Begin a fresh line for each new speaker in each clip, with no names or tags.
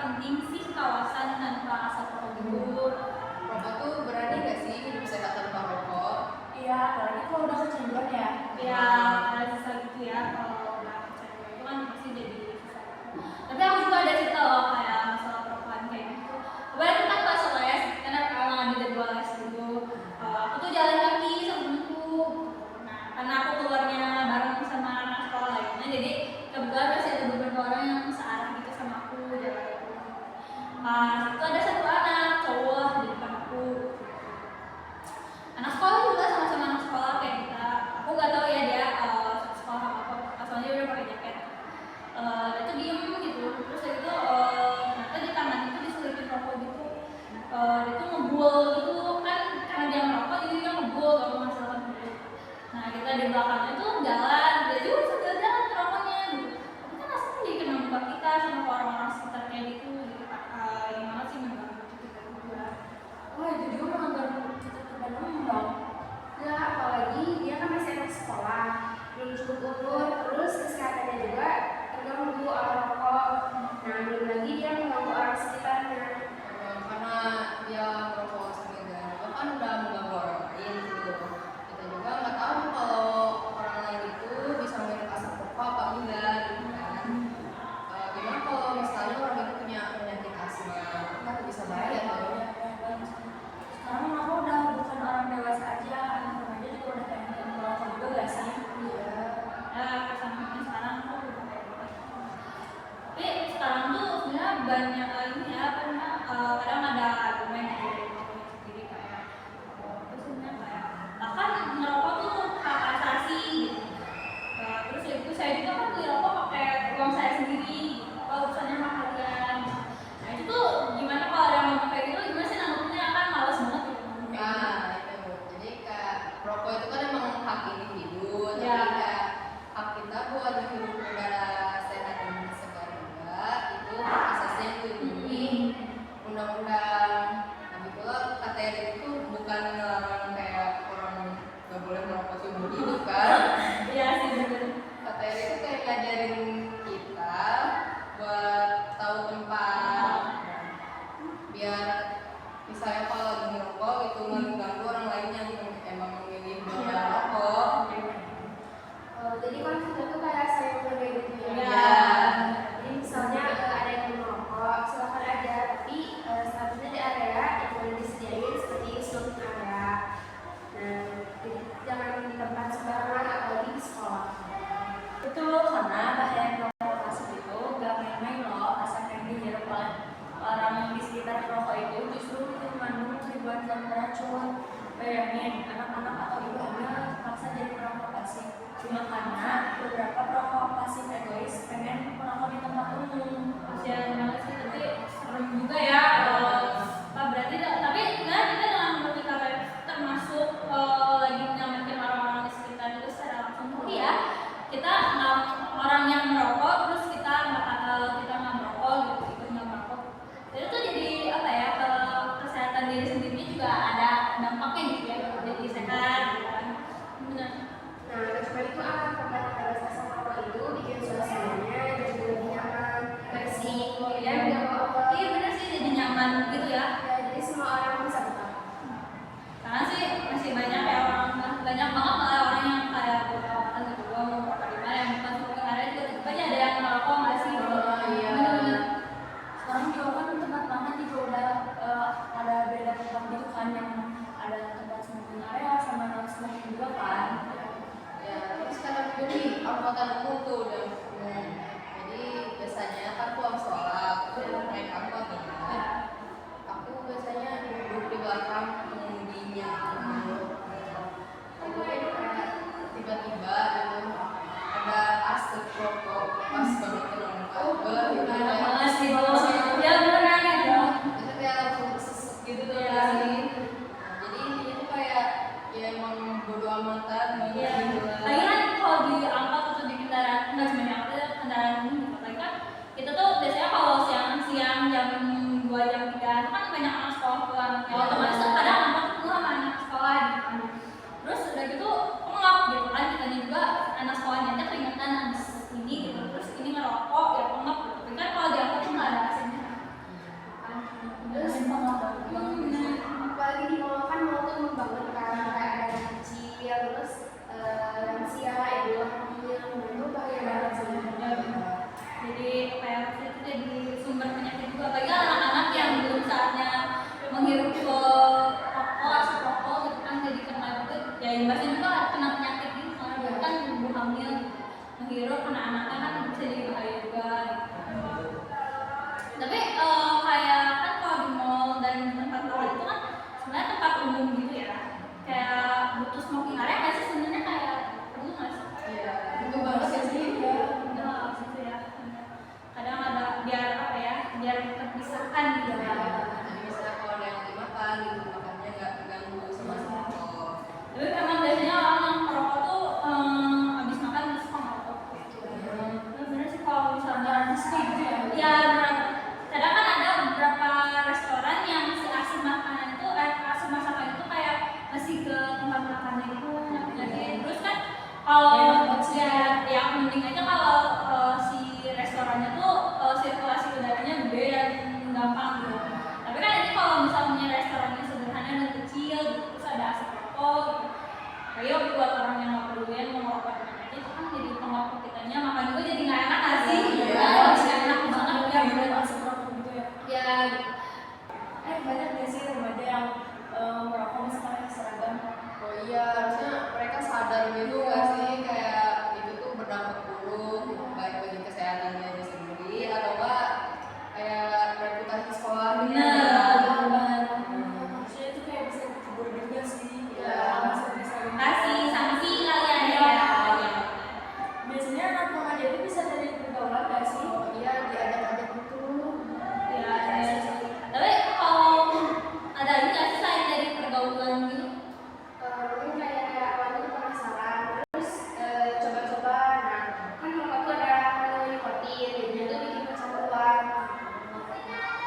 penting sih kawasan tanpa asap rokok gitu.
Rokok tuh berani gak sih hidup sehat tanpa rokok?
Iya, apalagi kalau udah kecanduan ya.
Ya ada sisa gitu ya, kalau udah kecanduan itu kan pasti jadi susah. Tapi aku juga ada cerita loh kayak masalah perokok kayak gitu. Kemarin itu kan pas les, karena kalau ada jadwal les gitu, aku tuh jalan kaki sama temenku. Nah, karena aku keluarnya bareng sama anak sekolah lainnya, jadi kebetulan masih ada beberapa orang yang searah gitu sama aku jalan. Pas itu ada satu anak cowok di depan aku. Anak sekolah juga sama-sama anak sekolah kayak kita. Aku nggak tahu ya dia sekolah apa, soalnya dia udah pakai jaket. Dia tuh diem gitu, terus dari itu ternyata di tangan itu diselipin rokok gitu. Dia tuh ngebul gitu kan, karena dia merokok jadi dia ngebul kalau masalah gitu. Nah kita di belakangnya tuh jalan, dia juga sambil jalan ke rokoknya gitu. Tapi kan aslinya jadi kena muka kita sama orang-orang sekitar kayak gitu. Gimana sih mengganggu kita juga.
Wah, itu juga mengganggu kita terbenam dong. Ya, apalagi dia kan masih anak sekolah, belum cukup umur, terus kesehatannya juga terganggu oleh rokok. Nah, belum lagi dia mengganggu orang sekitarnya.
Karena dia merokok sambil jalan itu kan udah mengganggu orang lain gitu. Kita juga nggak tahu kalau orang lain itu bisa menghirup asap rokok apa enggak gitu kan. Gimana kalau misalnya orang itu punya penyakit asma, kan bisa bahaya tuh.
Sekarang aku udah bukan orang dewasa aja, anak remaja juga udah pengen merokok juga gak sih?
Iya.
Sampai sekarang tuh udah kayak gitu. Tapi sekarang tuh sebenarnya banyak ini ya, karena kadang ada argumen dari dirinya sendiri kayak itu sebenarnya kayak kan ngerokok tuh hak asasi gitu. Terus itu saya juga kan beli rokok pakai uang saya sendiri, apa urusannya sama kalian. Nah itu tuh gimana kalau ada yang ngomong kayak gitu, gimana sih nanggepinnya, kan males banget gitu ngomong kayak gitu.
Nah, itu. Jadi kayak rokok itu kan emang hak individu,
Ya.
tapi kayak hak kita buat hidup negara sehat dan segar juga, itu hak asasi yang dilindungi undang-undang. Lagi pula KTR itu bukan melarang kayak orang nggak boleh merokok seumur hidup kan.
Iya sih bener.
KTR itu kayak ngajarin kita buat tahu tempat, biar misalnya kalau lagi ngerokok itu mengganggu orang lain yang emang memilih buat merokok.
Jadi konsepnya tuh kayak saya kayak gitu ya.
Iya.
Jadi misalnya ada yang mau merokok, silakan aja, tapi seharusnya di area yang boleh disediain seperti suatu area. Nah, jadi jangan di tempat sembarangan, apalagi di sekolah.
Betul, karena bahaya rokok asap itu gak main-main loh. Asap yang dihirup oleh orang di sekitar rokok itu justru itu mengandung ribuan zat beracun. Bayangin, anak-anak atau ibu hamil terpaksa jadi perokok pasif cuma karena beberapa perokok pasif egois pengen merokok di tempat umum. Kasian banget sih, tapi serem juga ya. Berarti tapi nah, kita dalam ketika termasuk lagi menyelamatkan orang-orang di sekitar itu secara langsung. Tapi ya kita orang yang merokok terus kita nggak merokok gitu, ikut nggak merokok, itu tuh jadi apa ya, ke kesehatan diri sendiri juga ada dampaknya gitu ya, jadi sehat gitu kan. Benar.
Nah, cuma itu akan tempat rasa rokok itu bikin suasananya jadi lebih nyaman, bersih, dan nggak bawa.
Iya benar sih, jadi nyaman gitu ya.
Ya, jadi semua orang bisa betah.
Karena sih masih banyak ya banyak banget malah orang yang kayak berawatan gitu, gua mau merokok di mana yang bukan suka karena juga tetap aja ada yang merokok nggak sih gitu.
Iya.
Bener-bener.
Sekarang juga kan tempat makan juga udah ada beda tempat gitu kan, yang ada tempat smoking area sama non smoking juga kan.
Ya, tapi sekarang juga di angkutan umum tuh udah umum. Jadi biasanya kan pulang sekolah, aku naik angkot nih. Aku biasanya duduk di belakang pengemudinya. Itu kayak tiba-tiba gitu ada asap rokok pas banget kena muka.
Banget sih ya beneran gitu.
Itu kayak langsung sesek gitu tuh
Iya.
ya. Jadi ini tuh kayak ya emang bodo amatan banget
Iya.
gitu.
Lagi kan kalau di angkot atau di kendaraan, nggak cuma di angkot ya, kendaraan umum gitu. Lagi kan kita tuh biasanya Banyak gak sih remaja yang merokok masih pakai seragam?
Oh iya, harusnya mereka sadar gitu nggak sih, kayak itu tuh berdampak buruk, baik bagi kesehatannya dia sendiri atau enggak kayak reputasi sekolah gitu.
Benar. Maksudnya itu kayak bisa ditegur juga sih.
Iya.
Kasih sanksi kalian ya. Biasanya anak remaja itu bisa dari pergaulan gak sih?
Oh iya, diajak-ajak gitu.
Ya, tapi kalau ada lagi nggak sih selain dari pergaulan gitu?
Mungkin kayak awalnya penasaran, terus coba-coba. Nah, kan rokok tuh ada kandungan nikotin, jadi itu bikin kecanduan.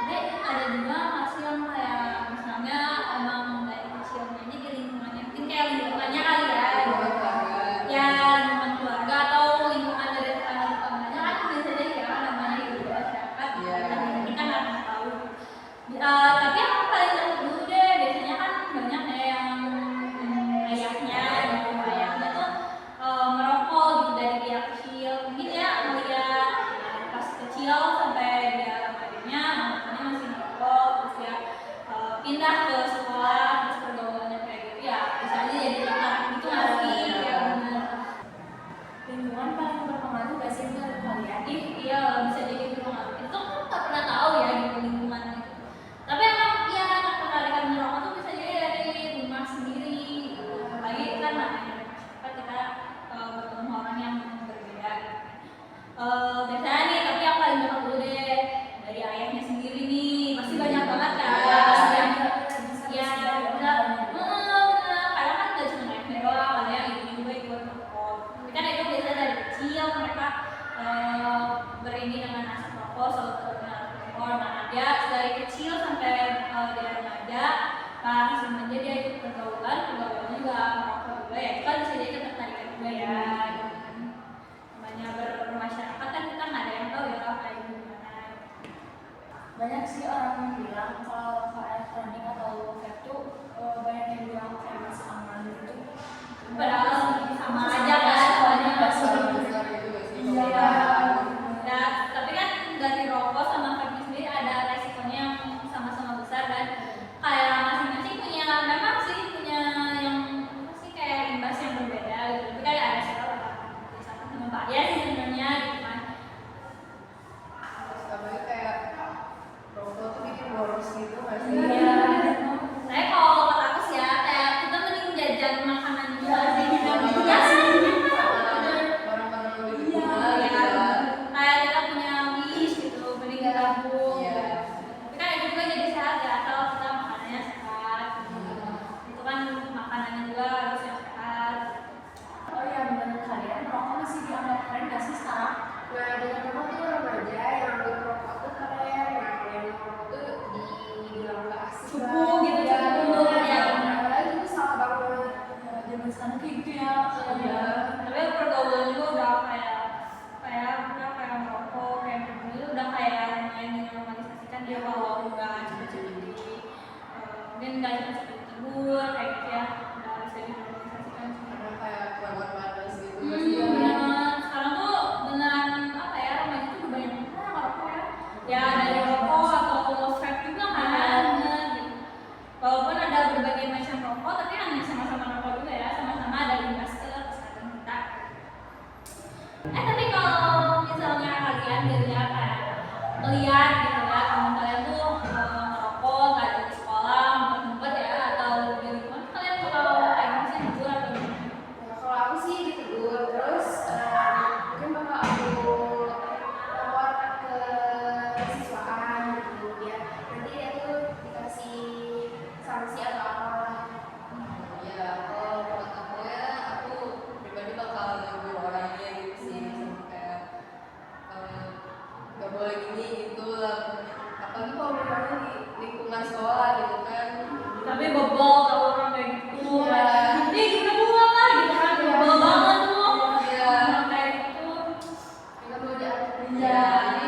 Tapi ada juga masih yang kayak misalnya emang dari kecilnya ini di lingkungannya, mungkin kayak lingkungannya kali ya.
Buat keluarga.
Ya lingkungan keluarga atau lingkungan dari tetangga-tetangganya kan bisa jadi ya namanya hidup masyarakat.
Iya.
Dan kita nggak pernah tahu. Tapi yang paling tahu dulu deh biasanya kan banyak ya yang ayahnya gitu, ayahnya tuh merokok gitu dari dia kecil, mungkin ya ngeliat pas kecil sampai dia remajanya makanya masih merokok, terus dia pindah ke sekolah terus pergaulannya kayak gitu ya bisa aja jadi tertarik gitu nggak sih? Ya benar. Lingkungan paling berpengaruh gak sih menurut kalian? Iya bisa jadi berpengaruh. Itu kan nggak pernah tahu ya gitu lingkungan itu. Tapi emang ya ketertarikan merokok tuh bisa jadi dari rumah sendiri. Apalagi kan namanya masyarakat kita bertemu orang yang berbeda. Biasanya nih tapi yang paling berpengaruh dulu deh dari ayahnya sendiri nih pasti banyak banget kan. Ya, benar. Kadang kan nggak cuma ayahnya doang, ada yang ibunya juga ikut merokok. Tapi kan itu biasanya dari kecil mereka berini dengan asap rokok, selalu terkenal rokok. Nah, dia dari kecil sampai dia remaja, pas remaja dia ikut pergaulannya juga merokok juga ya. Itu kan bisa jadi ketertarikan juga ya. Namanya bermasyarakat kan kita nggak ada yang tahu ya kayak gimana. Banyak sih orang yang bilang kalau rokok elektronik atau vape tuh banyak yang bilang kayak masih aman gitu. Padahal sama aja kan soalnya masih
Besar itu nggak sih?
iya. Nah, tapi kan dari rokok sama vape sendiri ada resikonya yang sama-sama besar dan kayak masing-masing punya memang sih punya yang apa sih kayak imbas yang berbeda gitu. Tapi kayak ada sih kalau satu sama bahaya sih sebenarnya gitu kan.
Terus apalagi kayak rokok tuh bikin boros gitu nggak sih?
Iya. Saya kalau kata aku sih ya kayak kita mending jajan makanan juga sih kita ya sih.
Barang-barang lebih
Iya,
berguna
ya.
gitu kan.
Kayak kita punya wish gitu, mending kita tabung.
Iya.
Tapi kan itu juga jadi sehat ya, asal kita makanannya sehat. Itu kan makanannya juga harus yang sehat. Oh ya, menurut kalian rokok masih dianggap keren nggak sih sekarang?
Nah, dengan rokok tuh remaja yang merokok tuh keren. Nah, kalau yang merokok tuh dibilang nggak asik.
Cupu gitu,
Ya,
cupu. Ya.
apalagi itu salah banget.
Zaman sekarang kayak gitu ya.
Iya.
Tapi pergaulan juga udah kayak merokok, kayak berbunyi udah kayak lumayan dinormalisasikan dia kalau nggak cepet-cepet mungkin nggak cepet-cepet tidur kayak gitu ya udah bisa dinormalisasikan sih.
Karena kayak keluar panas gitu nggak
Hmm,
sih?
beneran. Sekarang tuh beneran apa ya remaja tuh udah banyak banget ngerokok ya. Ya dari rokok atau vape juga kan. Gitu. Walaupun ada berbagai macam rokok, tapi hanya sama-sama rokok juga ya, sama-sama ada imbas ke kesehatan kita. Tapi kalau misalnya kalian dilihat kayak melihat gitu ya, teman kalian tuh ngerokok, nggak ada di sekolah, ngumpet-ngumpet ya, atau di lingkungan, kalian bakal kayak gimana sih jujur atau gimana?
Ya, kalau aku sih ditegur, terus mungkin bakal aku lapor ke siswaan gitu ya. Nanti dia tuh dikasih sanksi atau apalah.
Ya, kalau buat aku ya, aku pribadi bakal negur orangnya gitu sih, kayak nggak boleh gini gitu lah. Apalagi kalau misalnya di lingkungan sekolah gitu kan.
Tapi bobol kalau orang kayak gitu,
Iya.
nanti kita buang lah gitu kan, bobol banget tuh.
Iya.
Orang kayak gitu.
Kita mau diatur.
Iya.
Jadi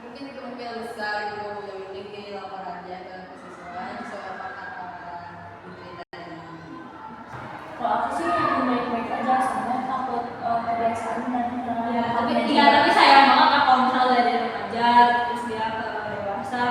mungkin itu kemungkinan besar gitu, yang penting dilapor aja ke siswa sesuai apa kata diceritain.
Kalau aku sih yang baik-baik aja, soalnya takut kebiasaan dan tapi sayang banget lah kalau misalnya dari remaja terus dia ke dewasa.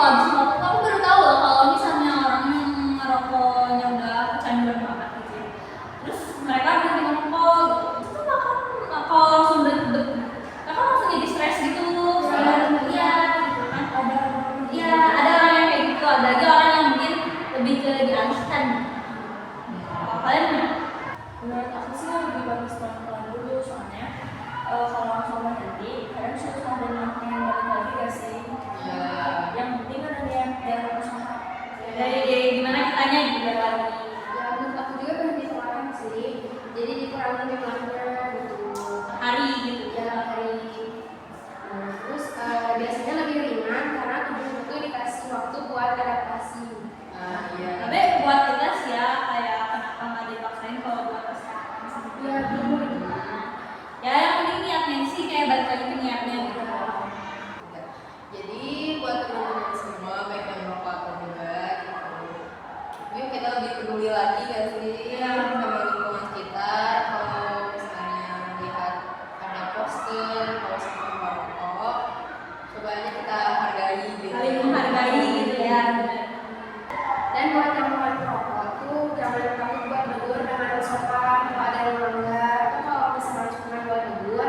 habis ngerokok tuh aku baru tahu loh kalau misalnya orang yang ngerokoknya udah kecanduan banget gitu ya. Terus mereka berhenti ngerokok gitu. Itu tuh bahkan kalau langsung deg-deg, mereka langsung jadi stres gitu. Iya, gitu kan. Iya, ada orang yang kayak gitu, ada lagi orang yang mungkin lebih ke dialihkan. Kalian gimana? Menurut aku sih lebih bagus pelan-pelan dulu, soalnya kalau langsung berhenti kadang susah dan makin balik lagi gak sih?
Iya.
Yang penting kan ada yang usaha dari gimana kitanya gitu biar lagi.
Ya menurut aku juga berhenti perlahan sih, jadi dikurangin jumlahnya gitu.
Hari gitu.
Ya hari. Nah, terus biasanya lebih ringan karena tubuh itu dikasih waktu buat adaptasi.
Iya.
Tapi buat kita sih ya kayak kenapa nggak dipaksain kalau buat kesehatan sih?
Ya betul.
Ya yang penting niatnya sih kayak balik lagi ke niatnya gitu.
Jadi buat teman-teman semua baik yang merokok atau enggak gitu. Yuk kita lebih peduli lagi gak sih sama lingkungan kita. Kalau misalnya melihat ada poster kalau sama merokok, coba aja kita hargai gitu.
Saling menghargai gitu ya.
Dan buat yang mau merokok tuh jangan takut buat negur dengan sopan kalau ada yang melanggar, atau kalau misalnya cuma buat negur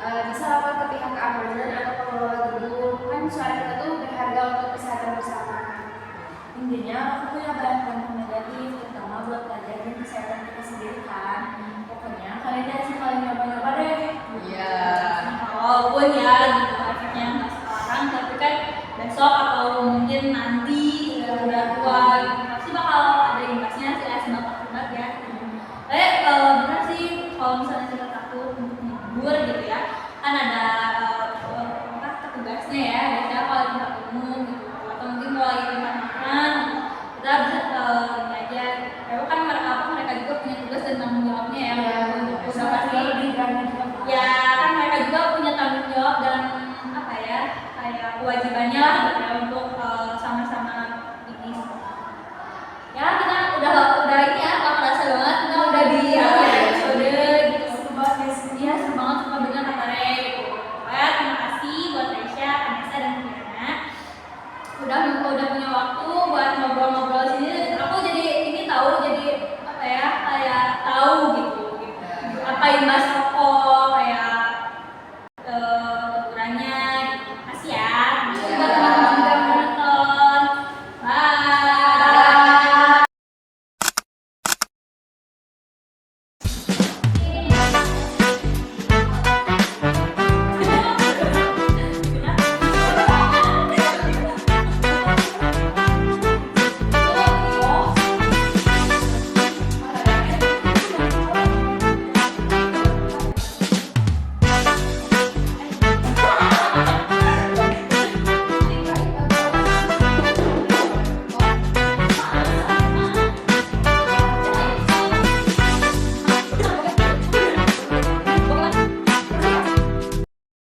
bisa lapor ke pihak keamanan atau pengelola gedung. Kan suara kita tuh berharga untuk kesehatan bersama.
Intinya aku punya banyak dampak negatif, terutama buat pelajar dan kesehatan kita sendiri kan. Pokoknya kalian jangan sih kalian nyoba-nyoba deh.
Iya.
Walaupun ya gitu efeknya nggak sekarang, tapi kan besok atau mungkin nanti udah tua gitu, pasti bakal ada imbasnya sih ya, sebab akibat ya. Benar sih kalau misalnya kita takut untuk ngubur gitu ya, kan ada petugasnya ya